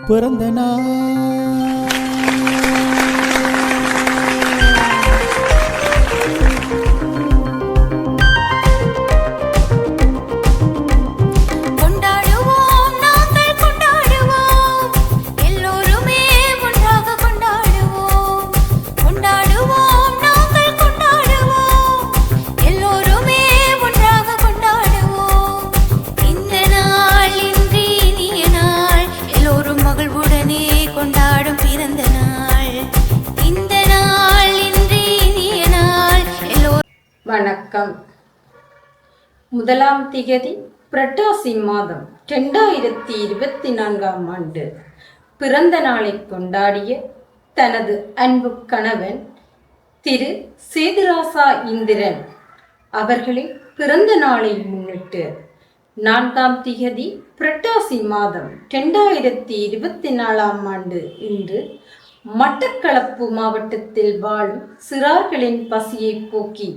பிறந்த நாள் வணக்கம். 1ஆம் திகதி புரட்டாசி மாதம் 2024ஆம் ஆண்டு பிறந்த நாளை கொண்டாடிய தனது அன்பு கணவன் திரு சேதுராசா இந்திரன் அவர்களின் பிறந்த நாளை முன்னிட்டு 4ஆம் திகதி புரட்டாசி மாதம் 2024ஆம் ஆண்டு இன்று மட்டக்களப்பு மாவட்டத்தில் வாழும் சிறார்களின் பசியை போக்கி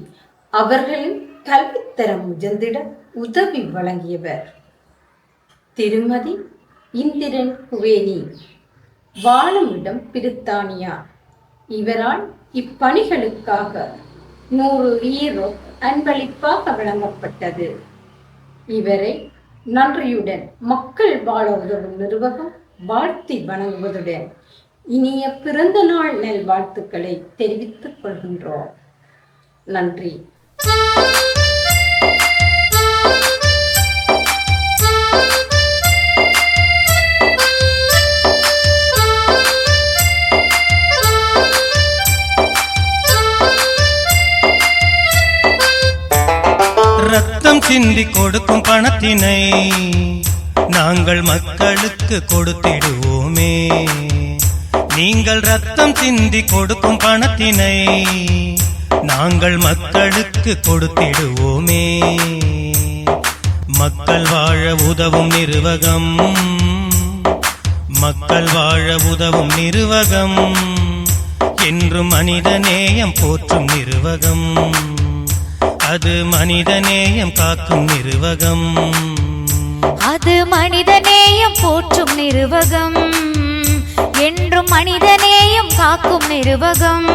அவர்களின் கல்வித்தரம் உயர்ந்திட உதவி வழங்கியவர் திருமதி இந்திரன் குவேனி, வாழுமிடம் பிரித்தானியா. இவரால் இப்பணிகளுக்காக 100 ஈரோ அன்பளிப்பாக வழங்கப்பட்டது. இவரை நன்றியுடன் மக்கள் வாழ உதவும் நிர்வாகம் வாழ்த்தி வணங்குவதுடன் இனிய பிறந்த நாள் நல்வாழ்த்துக்களை தெரிவித்துக் கொள்கின்றோம். நன்றி. ரத்தம் சிந்தி கொடுக்கும் பணத்தினை நாங்கள் மக்களுக்கு கொடுத்திடுவோமே. நீங்கள் ரத்தம் சிந்தி கொடுக்கும் பணத்தினை நாங்கள் மக்களுக்கு கொடுத்திடுவோமே. மக்கள் வாழ உதவும் நிறுவகம், மக்கள் வாழ உதவும் நிறுவகம், என்றும் மனிதநேயம் போற்றும் நிறுவகம், அது மனிதநேயம் காக்கும் நிறுவகம், அது மனிதநேயம் போற்றும் நிறுவகம், என்றும் மனிதநேயம் காக்கும் நிறுவகம்.